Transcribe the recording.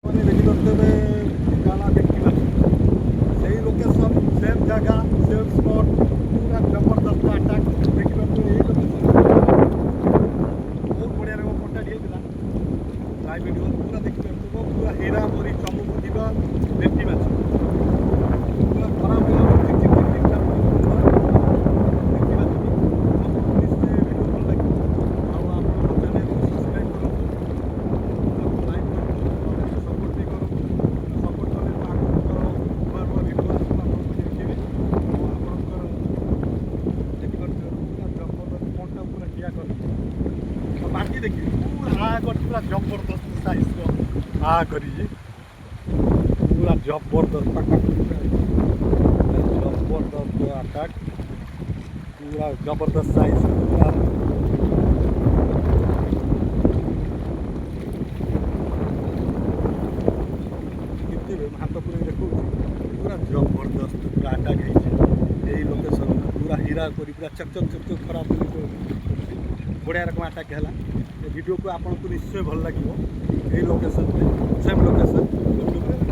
ମାନେ ଦେଖିପାରୁଥିବେ ଗାଲା ଦେଖିବା ସେଇ ଲୋକେସନ୍ ସେମ୍ ଜାଗା ସେମ୍ ସ୍ପଟ୍ ପୁରା ଜବରଦସ୍ତ ଆଟାକ୍ ଦେଖିପାରୁଥିବେ ଏଇ ଲୋକେସନ୍ ବହୁତ ବଢ଼ିଆ ରକମ କଣ୍ଟାକ୍ଟ ହେଇଥିଲା ଲାଇଭ୍ ଭିଡ଼ିଓ ପୁରା ଦେଖିପାରୁଥିବ ପୁରା ହୀରା ପରି ଚମକୁଥିବା ଦେଶୀ ମାଛ ପୁରା ଖରାପ ହେଇଗଲା ଚିକ୍ ଚିକ୍ ଚିକ୍ ଚିକ୍ ଦେଶୀ ମାଛ ଆପଣଙ୍କୁ ନିଶ୍ଚୟ ଭିଡ଼ିଓ ଭଲ ଲାଗିବ ଆଉ ଆପଣଙ୍କ ଚ୍ୟାନେଲକୁ ସବସ୍କ୍ରାଇବ୍ କରନ୍ତୁ ଆଉ ଲାଇକ୍ କରନ୍ତୁ ସପୋର୍ଟ ବି କରନ୍ତୁ ସପୋର୍ଟ କଲେ ତ ଆପଣଙ୍କର ନୂଆ ନୂଆ ଭିଡ଼ିଓ ଆସିବ ଆପଣଙ୍କୁ ଦେଖିବେ ଆଉ ଆପଣଙ୍କର ଦେଖିପାରୁଥିବେ ପୁରା ଜବରଦସ୍ତ କଣ୍ଟା ପୁରା ଠିଆ କରିଛି ଆଉ ବାକି ଦେଖିବେ ପୁରା କରିଛି ପୁରା ଜବରଦସ୍ତ ସାଇଜ୍ର କରିଛି ପୁରା ଜବରଦସ୍ତ ଜବରଦସ୍ତ ଆଟାକ୍ पूरा जबरदस्त साइज पूरा हाथ पूरा देखो पूरा जबरदस्त पूरा अटाक यही लोकेशन पूरा हीरा करी पूरा चकचक चकचक खराब बढ़िया रकम अटाक है वीडियो को आपको निश्चय भल लगे यही लोकेशन सेम लोकेशन